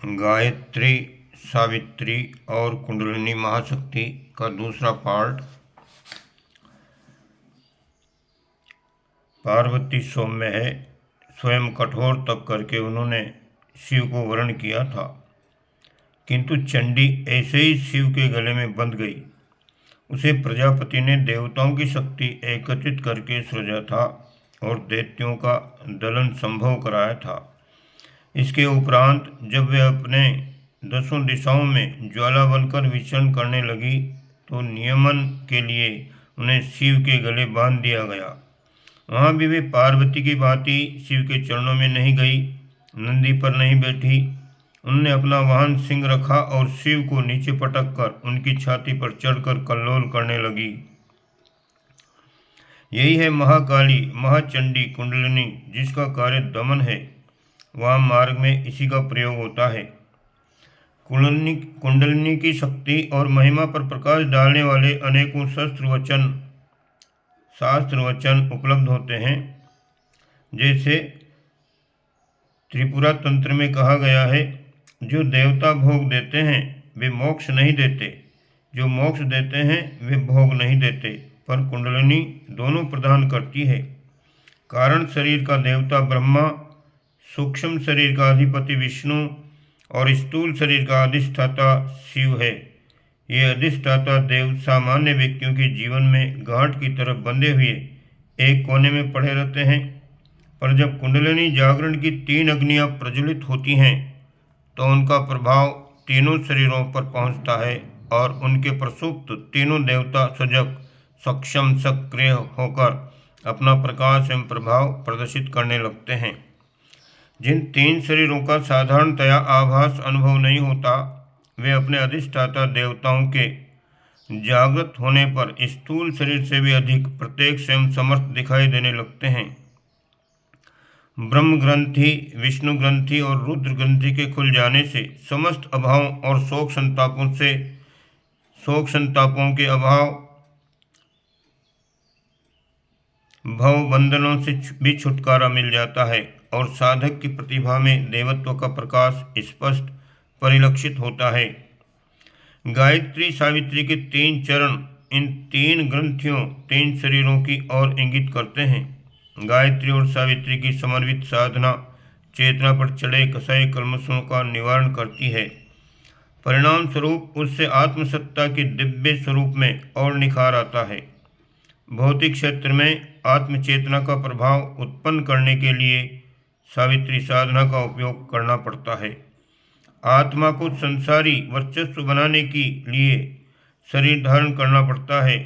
गायत्री, सावित्री और कुंडलिनी महाशक्ति का दूसरा पार्ट। पार्वती सौम्य है, स्वयं कठोर तप करके उन्होंने शिव को वरण किया था, किंतु चंडी ऐसे ही शिव के गले में बंध गई। उसे प्रजापति ने देवताओं की शक्ति एकत्रित करके सृजा था और दैत्यों का दलन संभव कराया था। इसके उपरांत जब वे अपने 10 दिशाओं में ज्वाला बनकर विचरण करने लगी तो नियमन के लिए उन्हें शिव के गले बांध दिया गया। वहाँ भी वे पार्वती की भांति शिव के चरणों में नहीं गई, नंदी पर नहीं बैठी। उन्होंने अपना वाहन सिंह रखा और शिव को नीचे पटक कर उनकी छाती पर चढ़कर कल्लोल करने लगी। यही है महाकाली, महाचंडी कुंडलिनी, जिसका कार्य दमन है। वहाँ मार्ग में इसी का प्रयोग होता है। कुंडलिनी की शक्ति और महिमा पर प्रकाश डालने वाले अनेकों शास्त्र वचन उपलब्ध होते हैं। जैसे त्रिपुरा तंत्र में कहा गया है, जो देवता भोग देते हैं वे मोक्ष नहीं देते, जो मोक्ष देते हैं वे भोग नहीं देते, पर कुंडलिनी दोनों प्रदान करती है। कारण शरीर का देवता ब्रह्मा, सूक्ष्म शरीर का अधिपति विष्णु और स्थूल शरीर का अधिष्ठाता शिव है। ये अधिष्ठाता देव सामान्य व्यक्तियों के जीवन में गांठ की तरफ बंधे हुए एक कोने में पड़े रहते हैं, पर जब कुंडलिनी जागरण की 3 अग्नियां प्रज्वलित होती हैं तो उनका प्रभाव तीनों शरीरों पर पहुंचता है और उनके प्रसुप्त तीनों देवता सजग, सक्षम, सक्रिय होकर अपना प्रकाश एवं प्रभाव प्रदर्शित करने लगते हैं। जिन 3 शरीरों का साधारणतया आभास अनुभव नहीं होता, वे अपने अधिष्ठाता देवताओं के जागृत होने पर स्थूल शरीर से भी अधिक प्रत्यक्ष एवं समर्थ दिखाई देने लगते हैं। ब्रह्म ग्रंथि, विष्णु ग्रंथि और रुद्र ग्रंथि के खुल जाने से समस्त अभावों और शोक संतापों के अभाव भव बंधनों से भी छुटकारा मिल जाता है और साधक की प्रतिभा में देवत्व का प्रकाश स्पष्ट परिलक्षित होता है। गायत्री सावित्री के 3 चरण इन 3 ग्रंथियों, 3 शरीरों की ओर इंगित करते हैं। गायत्री और सावित्री की समन्वित साधना चेतना पर चढ़े कसाई कल्मशों का निवारण करती है। परिणाम स्वरूप उससे आत्मसत्ता के दिव्य स्वरूप में और निखार आता है। भौतिक क्षेत्र में आत्मचेतना का प्रभाव उत्पन्न करने के लिए सावित्री साधना का उपयोग करना पड़ता है। आत्मा को संसारी वर्चस्व बनाने के लिए शरीर धारण करना पड़ता है।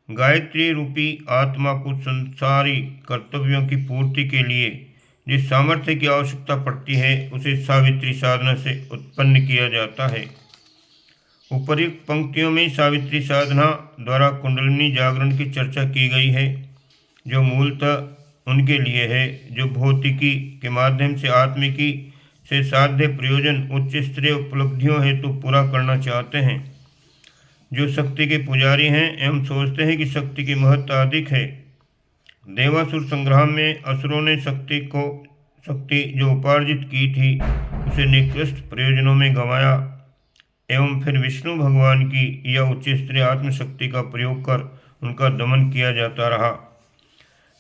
गायत्री रूपी आत्मा को संसारी कर्तव्यों की पूर्ति के लिए जिस सामर्थ्य की आवश्यकता पड़ती है, उसे सावित्री साधना से उत्पन्न किया जाता है। उपर्युक्त पंक्तियों में सावित्री साधना द्वारा कुंडलिनी जागरण की चर्चा की गई है, जो मूलतः उनके लिए है जो भौतिकी के माध्यम से आत्मिकी से साध्य प्रयोजन उच्च स्तरीय उपलब्धियों हेतु पूरा करना चाहते हैं, जो शक्ति के पुजारी हैं एवं सोचते हैं कि शक्ति की महत्ता अधिक है। देवासुर संग्राम में असुरों ने शक्ति जो उपार्जित की थी उसे निकृष्ट प्रयोजनों में गंवाया एवं फिर विष्णु भगवान की यह उच्च स्तरीय आत्मशक्ति का प्रयोग कर उनका दमन किया जाता रहा।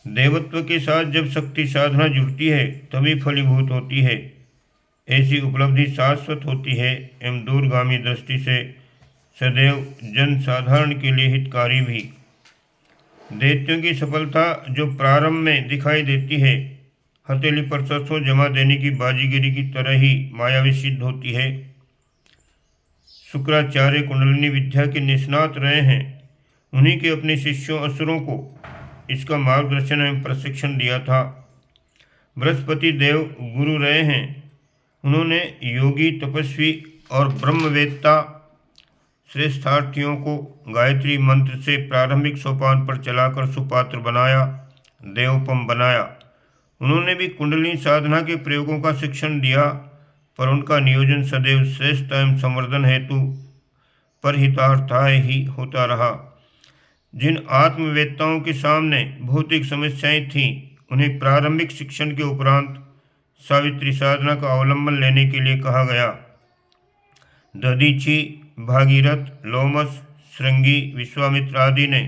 देवत्व के साथ जब शक्ति साधना जुड़ती है तभी फलीभूत होती है। ऐसी उपलब्धि शाश्वत होती है एवं दूरगामी दृष्टि से सदैव जन साधारण के लिए हितकारी भी। दैत्यों की सफलता जो प्रारंभ में दिखाई देती है, हथेली पर सरसों जमा देने की बाजीगिरी की तरह ही मायावी सिद्ध होती है। शुक्राचार्य कुंडलिनी विद्या के निष्णात रहे हैं। उन्हीं के अपने शिष्यों असुरों को इसका मार्गदर्शन एवं प्रशिक्षण दिया था। बृहस्पति देव गुरु रहे हैं। उन्होंने योगी, तपस्वी और ब्रह्मवेत्ता श्रेष्ठार्थियों को गायत्री मंत्र से प्रारंभिक सोपान पर चलाकर सुपात्र बनाया, देवोपम बनाया। उन्होंने भी कुंडलिनी साधना के प्रयोगों का शिक्षण दिया, पर उनका नियोजन सदैव श्रेष्ठ एवं संवर्धन हेतु परहितार्थाय ही होता रहा। जिन आत्मवेत्ताओं के सामने भौतिक समस्याएं थीं, उन्हें प्रारंभिक शिक्षण के उपरांत सावित्री साधना का अवलंबन लेने के लिए कहा गया। दधीची, भागीरथ, लोमस, श्रृंगी, विश्वामित्र आदि ने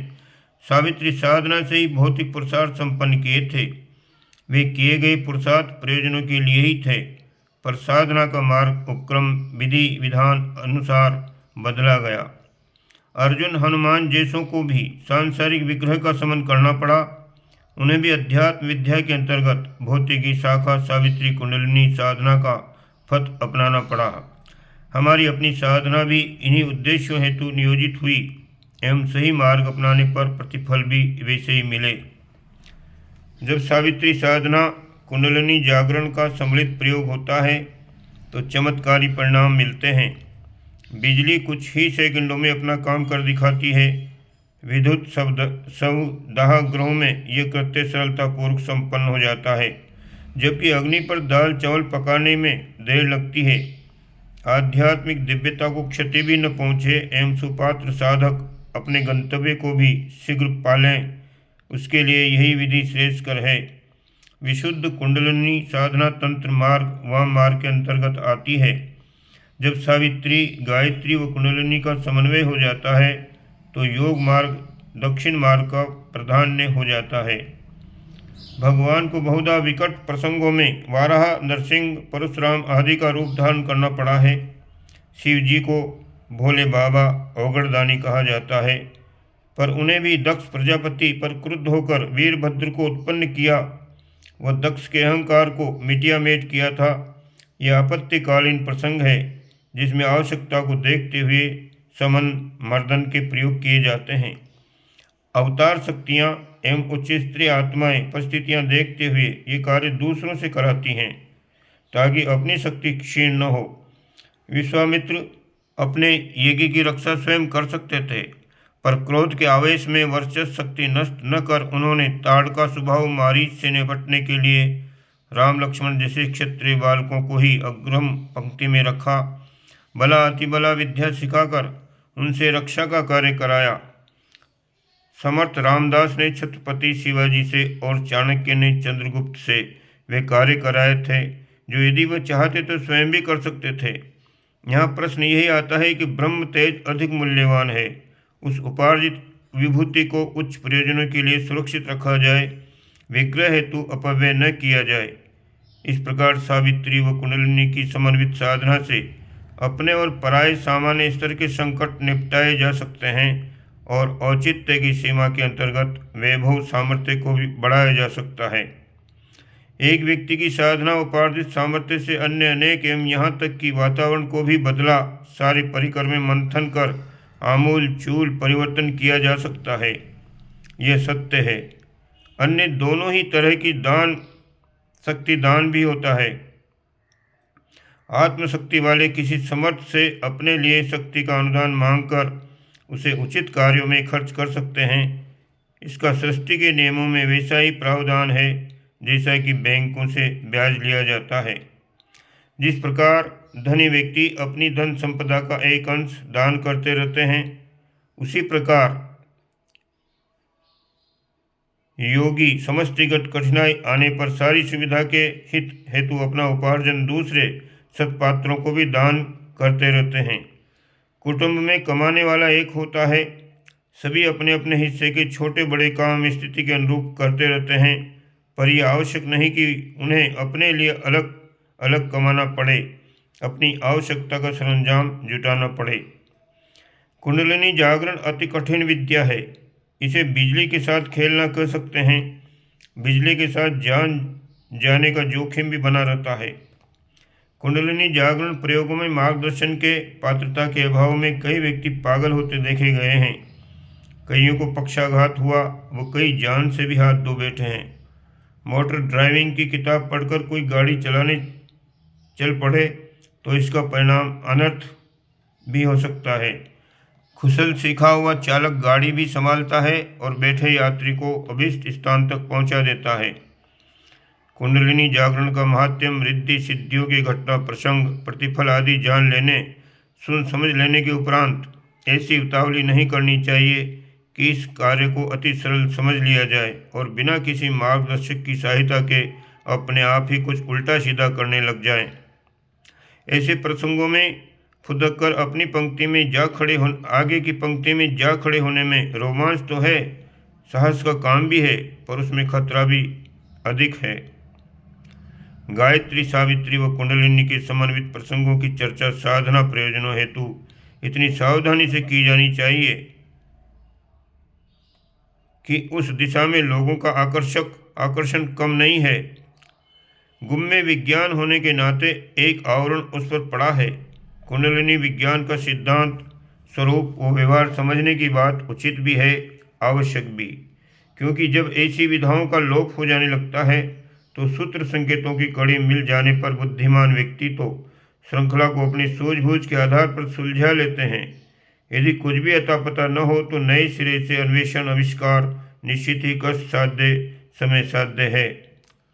सावित्री साधना से ही भौतिक पुरुषार्थ संपन्न किए थे। वे किए गए पुरुषार्थ प्रयोजनों के लिए ही थे, पर साधना का मार्ग उपक्रम विधि विधान अनुसार बदला गया। अर्जुन, हनुमान जैसों को भी सांसारिक विग्रह का समन करना पड़ा। उन्हें भी अध्यात्म विद्या के अंतर्गत भौतिकी शाखा सावित्री कुंडलिनी साधना का पथ अपनाना पड़ा। हमारी अपनी साधना भी इन्हीं उद्देश्यों हेतु नियोजित हुई एवं सही मार्ग अपनाने पर प्रतिफल भी वैसे ही मिले। जब सावित्री साधना कुंडलिनी जागरण का सम्मिलित प्रयोग होता है तो चमत्कारी परिणाम मिलते हैं। बिजली कुछ ही सेकंडों में अपना काम कर दिखाती है। विद्युत सवदाह गृहों में यह कृत्य सरलतापूर्वक संपन्न हो जाता है, जबकि अग्नि पर दाल चावल पकाने में देर लगती है। आध्यात्मिक दिव्यता को क्षति भी न पहुँचे एवं सुपात्र साधक अपने गंतव्य को भी शीघ्र पालें, उसके लिए यही विधि श्रेष्ठकर है। विशुद्ध कुंडलिनी साधना तंत्र मार्ग वाम मार्ग के अंतर्गत आती है। जब सावित्री, गायत्री व कुंडलिनी का समन्वय हो जाता है तो योग मार्ग दक्षिण मार्ग का प्राधान्य हो जाता है। भगवान को बहुधा विकट प्रसंगों में वाराह, नरसिंह, परशुराम आदि का रूप धारण करना पड़ा है। शिव जी को भोले बाबा, औगड़दानी कहा जाता है, पर उन्हें भी दक्ष प्रजापति पर क्रुद्ध होकर वीरभद्र को उत्पन्न किया व दक्ष के अहंकार को मिटियामेट किया था। यह आपत्तिकालीन प्रसंग है जिसमें आवश्यकता को देखते हुए समन मर्दन के प्रयोग किए जाते हैं। अवतार शक्तियाँ एवं उच्च स्तरीय आत्माएं परिस्थितियाँ देखते हुए ये कार्य दूसरों से कराती हैं ताकि अपनी शक्ति क्षीण न हो। विश्वामित्र अपने यज्ञ की रक्षा स्वयं कर सकते थे, पर क्रोध के आवेश में वर्चस्व शक्ति नष्ट न कर उन्होंने ताड़का स्वभाव मारीच से निपटने के लिए राम लक्ष्मण जैसे क्षत्रिय बालकों को ही अग्रम पंक्ति में रखा। बला अतिबला विद्या सिखाकर उनसे रक्षा का कार्य कराया। समर्थ रामदास ने छत्रपति शिवाजी से और चाणक्य ने चंद्रगुप्त से वे कार्य कराए थे जो यदि वह चाहते तो स्वयं भी कर सकते थे। यहाँ प्रश्न यही आता है कि ब्रह्म तेज अधिक मूल्यवान है, उस उपार्जित विभूति को उच्च प्रयोजनों के लिए सुरक्षित रखा जाए, विग्रह हेतु अपव्यय न किया जाए। इस प्रकार सावित्री व कुंडलिनी की समन्वित साधना से अपने और पराये सामान्य स्तर के संकट निपटाए जा सकते हैं और औचित्य की सीमा के अंतर्गत वैभव सामर्थ्य को भी बढ़ाया जा सकता है। एक व्यक्ति की साधना उपार्जित सामर्थ्य से अन्य अनेक एवं यहाँ तक कि वातावरण को भी बदला सारे परिकर में मंथन कर आमूल चूल परिवर्तन किया जा सकता है। यह सत्य है। अन्य दोनों ही तरह की दान शक्ति दान भी होता है। आत्मशक्ति वाले किसी समर्थ से अपने लिए शक्ति का अनुदान मांगकर उसे उचित कार्यों में खर्च कर सकते हैं। इसका सृष्टि के नियमों में वैसा ही प्रावधान है जैसा कि बैंकों से ब्याज लिया जाता है। जिस प्रकार धनी व्यक्ति अपनी धन संपदा का एक अंश दान करते रहते हैं, उसी प्रकार योगी समष्टिगत कठिनाई आने पर सारी सुविधा के हित हेतु अपना उपार्जन दूसरे सत्पात्रों को भी दान करते रहते हैं। कुटुंब में कमाने वाला एक होता है, सभी अपने अपने हिस्से के छोटे बड़े काम स्थिति के अनुरूप करते रहते हैं, पर यह आवश्यक नहीं कि उन्हें अपने लिए अलग अलग कमाना पड़े, अपनी आवश्यकता का सरंजाम जुटाना पड़े। कुंडलिनी जागरण अति कठिन विद्या है। इसे बिजली के साथ खेलना कह सकते हैं। बिजली के साथ जान जाने का जोखिम भी बना रहता है। कुंडलिनी जागरण प्रयोगों में मार्गदर्शन के पात्रता के अभाव में कई व्यक्ति पागल होते देखे गए हैं। कईयों को पक्षाघात हुआ, वो कई जान से भी हाथ धो बैठे हैं। मोटर ड्राइविंग की किताब पढ़कर कोई गाड़ी चलाने चल पड़े तो इसका परिणाम अनर्थ भी हो सकता है। कुशल सीखा हुआ चालक गाड़ी भी संभालता है और बैठे यात्री को अभीष्ट स्थान तक पहुंचा देता है। कुंडलिनी जागरण का महात्म रिद्धि सिद्धियों के घटना प्रसंग प्रतिफल आदि जान लेने सुन समझ लेने के उपरांत ऐसी उतावली नहीं करनी चाहिए कि इस कार्य को अति सरल समझ लिया जाए और बिना किसी मार्गदर्शक की सहायता के अपने आप ही कुछ उल्टा सीधा करने लग जाएं। ऐसे प्रसंगों में फुदक कर अपनी पंक्ति में जा खड़े हो आगे की पंक्ति में जा खड़े होने में रोमांच तो है, साहस का काम भी है, पर उसमें खतरा भी अधिक है। गायत्री, सावित्री व कुंडलिनी के समन्वित प्रसंगों की चर्चा साधना प्रयोजनों हेतु इतनी सावधानी से की जानी चाहिए कि उस दिशा में लोगों का आकर्षण कम नहीं है। गुम्मे विज्ञान होने के नाते एक आवरण उस पर पड़ा है। कुंडलिनी विज्ञान का सिद्धांत, स्वरूप व व्यवहार समझने की बात उचित भी है, आवश्यक भी, क्योंकि जब ऐसी विधाओं का लोप हो जाने लगता है तो सूत्र संकेतों की कड़ी मिल जाने पर बुद्धिमान व्यक्ति तो श्रृंखला को अपनी सूझबूझ के आधार पर सुलझा लेते हैं। यदि कुछ भी अता पता न हो तो नए सिरे से अन्वेषण आविष्कार निश्चित ही कष्ट साध्य, समय साध्य है।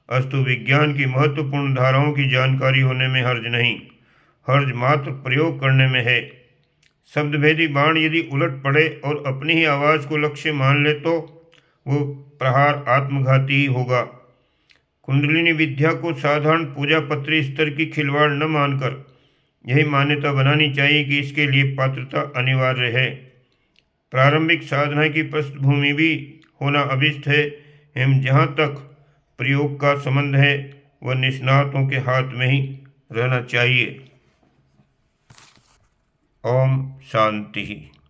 अस्तु विज्ञान की महत्वपूर्ण धाराओं की जानकारी होने में हर्ज नहीं, हर्ज मात्र प्रयोग करने में है। शब्दभेदी बाण यदि उलट पड़े और अपनी ही आवाज़ को लक्ष्य मान ले तो वो प्रहार आत्मघाती ही होगा। कुंडलिनी विद्या को साधारण पूजा पत्री स्तर की खिलवाड़ न मानकर यही मान्यता बनानी चाहिए कि इसके लिए पात्रता अनिवार्य है। प्रारंभिक साधना की पृष्ठभूमि भी होना अभिष्ट है एवं जहाँ तक प्रयोग का संबंध है वह निष्णातों के हाथ में ही रहना चाहिए। ओम शांति।